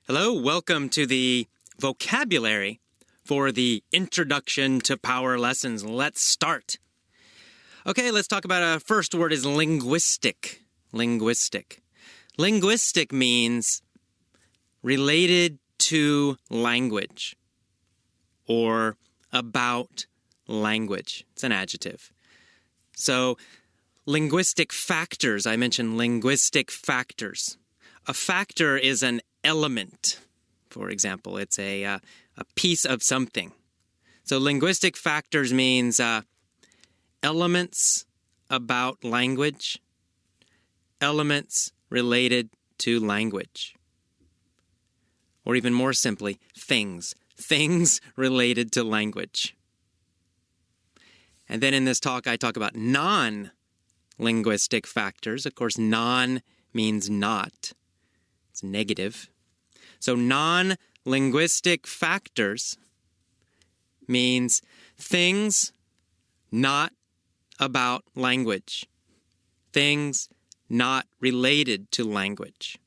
Hello, welcome to the vocabulary for the Introduction to Power lessons. Let's start. Okay, let's talk about our first word is linguistic. Linguistic. Linguistic means related to language or about language. It's an adjective. So, linguistic factors. I mentioned linguistic factors. A factor is an element. For example, it's a piece of something. So linguistic factors means elements about language, elements related to language. Or even more simply, things. Things related to language. And then in this talk, I talk about non-linguistic factors. Of course, non means not. It's negative. So non-linguistic factors means things not about language, things not related to language.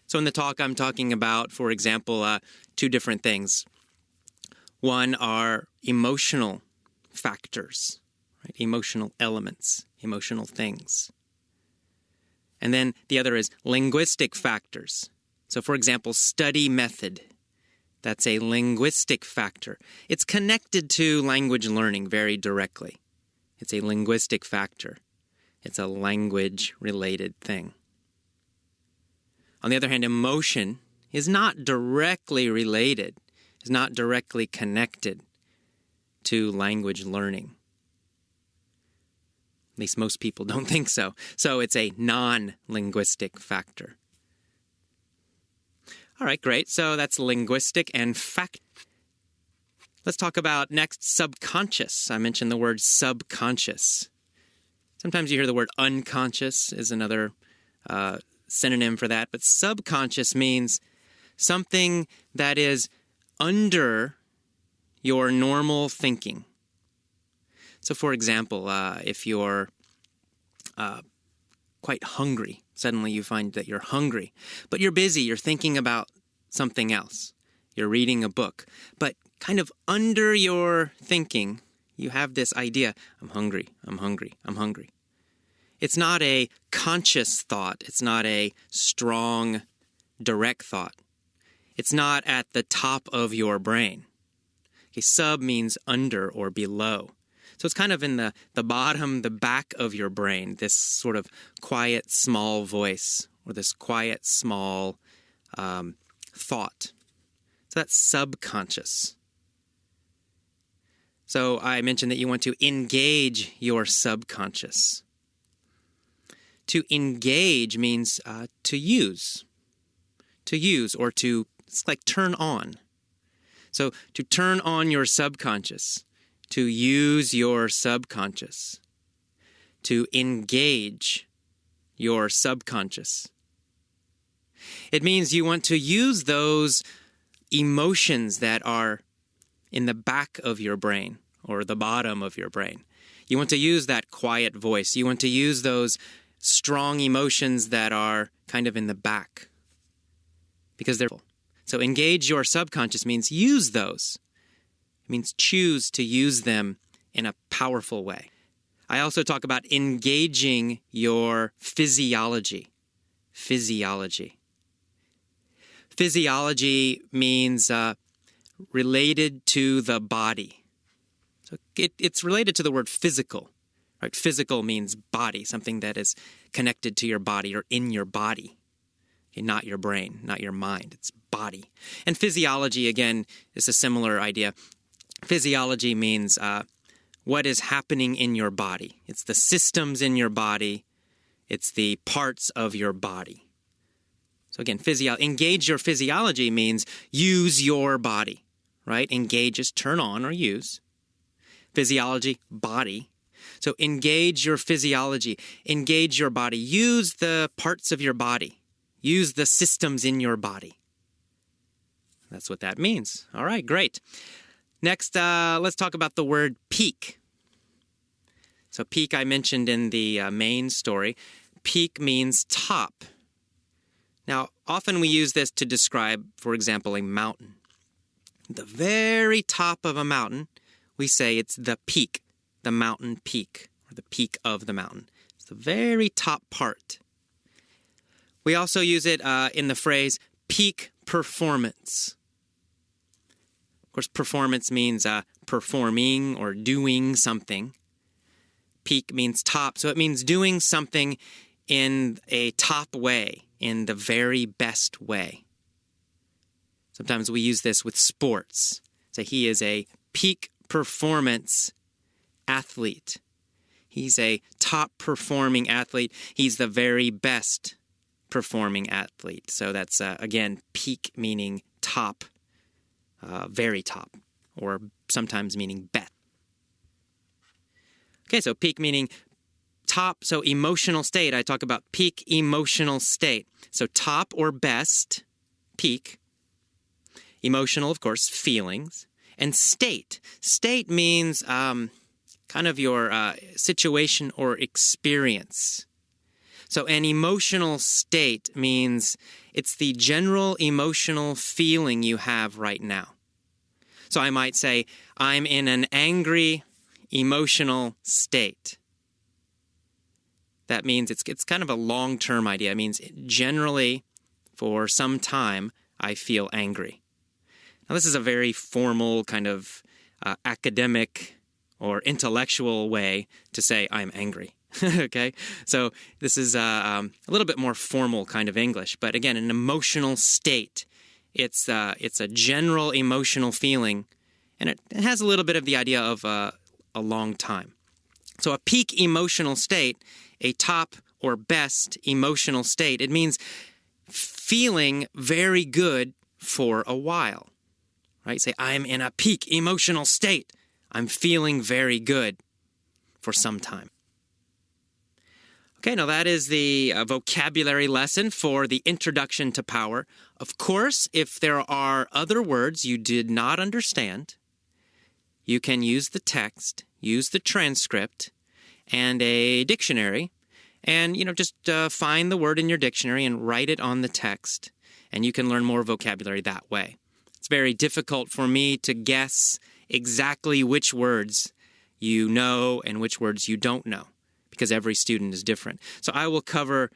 So in the talk, I'm talking about, for example, two different things. One are emotional factors, right? Emotional elements, emotional things. And then the other is linguistic factors. So for example, study method. That's a linguistic factor. It's connected to language learning very directly. It's a linguistic factor. It's a language-related thing. On the other hand, emotion is not directly related, is not directly connected to language learning. At least most people don't think so. So it's a non-linguistic factor. All right, great. So that's linguistic and fact. Let's talk about next subconscious. I mentioned the word subconscious. Sometimes you hear the word unconscious is another synonym for that. But subconscious means something that is under your normal thinking. So, for example, if you're quite hungry, suddenly you find that you're hungry, but you're busy, you're thinking about something else. You're reading a book, but kind of under your thinking, you have this idea, I'm hungry, I'm hungry, I'm hungry. It's not a conscious thought. It's not a strong, direct thought. It's not at the top of your brain. Okay, sub means under or below. So it's kind of in the bottom, the back of your brain, this sort of quiet, small voice, or this quiet, small thought. So that's subconscious. So I mentioned that you want to engage your subconscious. To engage means to use. To use or to, it's like turn on. So to turn on your subconscious. To use your subconscious, to engage your subconscious. It means you want to use those emotions that are in the back of your brain or the bottom of your brain. You want to use that quiet voice. You want to use those strong emotions that are kind of in the back because they're full. So engage your subconscious means use those. Means choose to use them in a powerful way. I also talk about engaging your physiology. Physiology. Physiology means related to the body. So it's related to the word physical. Right? Physical means body, something that is connected to your body or in your body. Okay, not your brain, not your mind. It's body. And physiology, again, is a similar idea. Physiology means what is happening in your body. It's the systems in your body. It's the parts of your body. So again, engage your physiology means use your body, right? Engage is turn on or use. Physiology, body. So engage your physiology. Engage your body. Use the parts of your body. Use the systems in your body. That's what that means. All right, great. Next, let's talk about the word peak. So peak I mentioned in the main story. Peak means top. Now, often we use this to describe, for example, a mountain. The very top of a mountain, we say it's the peak, the mountain peak, or the peak of the mountain. It's the very top part. We also use it in the phrase peak performance. Of course, performance means performing or doing something. Peak means top, so it means doing something in a top way, in the very best way. Sometimes we use this with sports. Say he is a peak performance athlete. He's a top performing athlete. He's the very best performing athlete. So that's, again, peak meaning top, very top, or sometimes meaning best. Okay, so peak meaning top, so emotional state. I talk about peak emotional state. So top or best, peak. Emotional, of course, feelings. And state. State means kind of your situation or experience. So an emotional state means it's the general emotional feeling you have right now. So I might say, I'm in an angry emotional state. That means it's kind of a long-term idea. It means generally, for some time, I feel angry. Now, this is a very formal kind of academic or intellectual way to say I'm angry. Okay? So this is a little bit more formal kind of English. But again, an emotional state. It's a general emotional feeling, and it has a little bit of the idea of a long time. So a peak emotional state, a top or best emotional state, it means feeling very good for a while. Right? Say, I'm in a peak emotional state. I'm feeling very good for some time. Okay, now that is the vocabulary lesson for the introduction to power. Of course, if there are other words you did not understand, you can use the text, use the transcript, and a dictionary, and, just find the word in your dictionary and write it on the text, and you can learn more vocabulary that way. It's very difficult for me to guess exactly which words you know and which words you don't know, because every student is different. So I will cover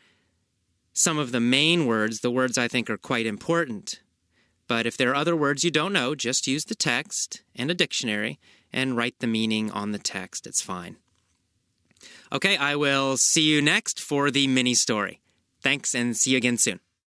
some of the main words, the words I think are quite important. But if there are other words you don't know, just use the text and a dictionary and write the meaning on the text. It's fine. Okay, I will see you next for the mini story. Thanks, and see you again soon.